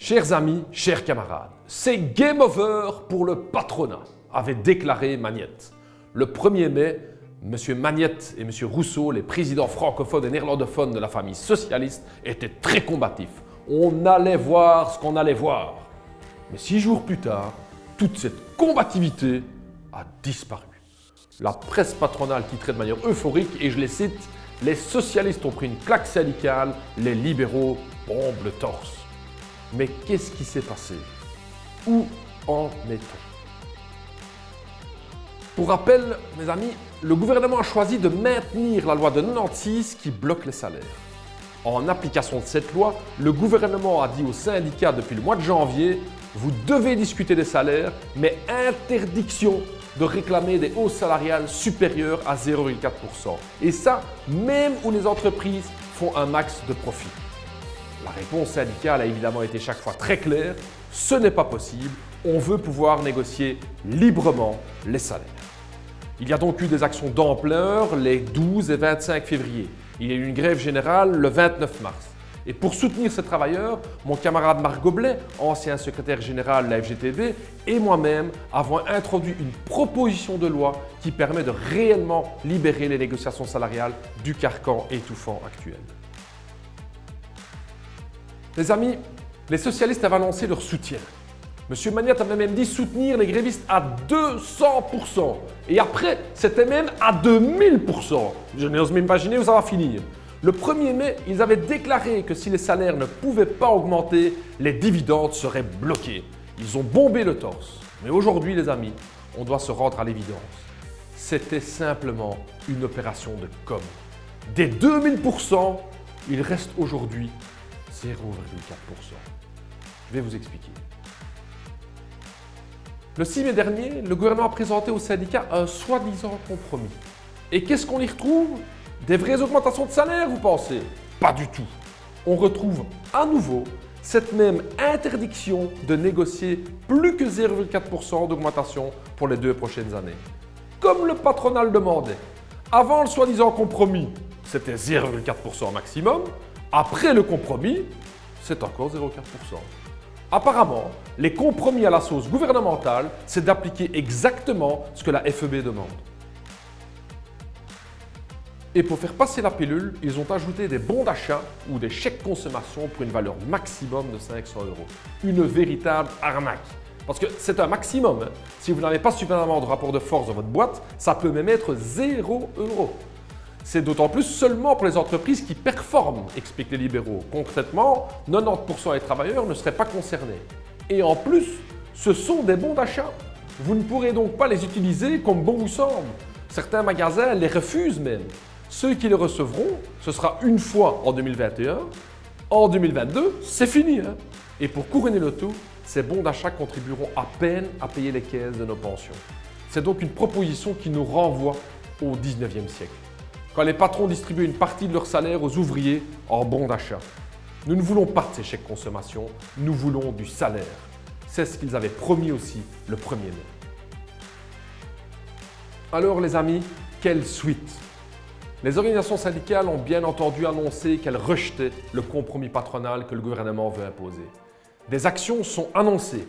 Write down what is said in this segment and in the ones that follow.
Chers amis, chers camarades, c'est game over pour le patronat, avait déclaré Magnette. Le 1er mai, M. Magnette et M. Rousseau, les présidents francophones et néerlandophones de la famille socialiste, étaient très combatifs. On allait voir ce qu'on allait voir. Mais 6 jours plus tard, toute cette combativité a disparu. La presse patronale titrait de manière euphorique, et je les cite, « Les socialistes ont pris une claque syndicale, les libéraux bombent le torse ». Mais qu'est-ce qui s'est passé? Où en est-on? Pour rappel, mes amis, le gouvernement a choisi de maintenir la loi de 96 qui bloque les salaires. En application de cette loi, le gouvernement a dit aux syndicats depuis le mois de janvier « Vous devez discuter des salaires, mais interdiction de réclamer des hausses salariales supérieures à 0,4%. » Et ça, même où les entreprises font un max de profit. La réponse syndicale a évidemment été chaque fois très claire, ce n'est pas possible, on veut pouvoir négocier librement les salaires. Il y a donc eu des actions d'ampleur les 12 et 25 février. Il y a eu une grève générale le 29 mars. Et pour soutenir ces travailleurs, mon camarade Marc Goblet, ancien secrétaire général de la FGTB, et moi-même avons introduit une proposition de loi qui permet de réellement libérer les négociations salariales du carcan étouffant actuel. Les amis, les socialistes avaient annoncé leur soutien. M. Magnette avait même dit soutenir les grévistes à 200%. Et après, c'était même à 2000%. Je n'ose même imaginer où ça va finir. Le 1er mai, ils avaient déclaré que si les salaires ne pouvaient pas augmenter, les dividendes seraient bloqués. Ils ont bombé le torse. Mais aujourd'hui, les amis, on doit se rendre à l'évidence. C'était simplement une opération de com. Des 2000%, il reste aujourd'hui 0,4%. Je vais vous expliquer. Le 6 mai dernier, le gouvernement a présenté aux syndicats un soi-disant compromis. Et qu'est-ce qu'on y retrouve? Des vraies augmentations de salaire, vous pensez? Pas du tout. On retrouve à nouveau cette même interdiction de négocier plus que 0,4% d'augmentation pour les 2 prochaines années. Comme le patronat le demandait. Avant le soi-disant compromis, c'était 0,4% maximum. Après le compromis, c'est encore 0,4%. Apparemment, les compromis à la sauce gouvernementale, c'est d'appliquer exactement ce que la FEB demande. Et pour faire passer la pilule, ils ont ajouté des bons d'achat ou des chèques consommation pour une valeur maximum de 500 €. Une véritable arnaque. Parce que c'est un maximum. Hein. Si vous n'avez pas suffisamment de rapport de force dans votre boîte, ça peut même être 0 €. C'est d'autant plus seulement pour les entreprises qui performent, expliquent les libéraux. Concrètement, 90% des travailleurs ne seraient pas concernés. Et en plus, ce sont des bons d'achat. Vous ne pourrez donc pas les utiliser comme bon vous semble. Certains magasins les refusent même. Ceux qui les recevront, ce sera une fois en 2021. En 2022, c'est fini. Hein. Et pour couronner le tout, ces bons d'achat contribueront à peine à payer les caisses de nos pensions. C'est donc une proposition qui nous renvoie au 19e siècle. Quand les patrons distribuaient une partie de leur salaire aux ouvriers en bons d'achat. Nous ne voulons pas de ces chèques consommation, nous voulons du salaire. C'est ce qu'ils avaient promis aussi le 1er mai. Alors les amis, quelle suite? Les organisations syndicales ont bien entendu annoncé qu'elles rejetaient le compromis patronal que le gouvernement veut imposer. Des actions sont annoncées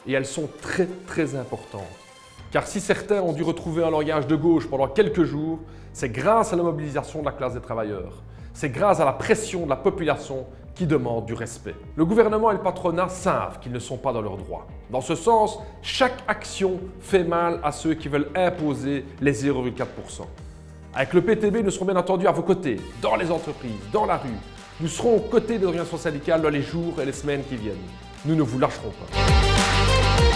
et elles sont très importantes. Car si certains ont dû retrouver un langage de gauche pendant quelques jours, c'est grâce à la mobilisation de la classe des travailleurs. C'est grâce à la pression de la population qui demande du respect. Le gouvernement et le patronat savent qu'ils ne sont pas dans leurs droits. Dans ce sens, chaque action fait mal à ceux qui veulent imposer les 0,4%. Avec le PTB, nous serons bien entendu à vos côtés, dans les entreprises, dans la rue. Nous serons aux côtés des organisations syndicales dans les jours et les semaines qui viennent. Nous ne vous lâcherons pas.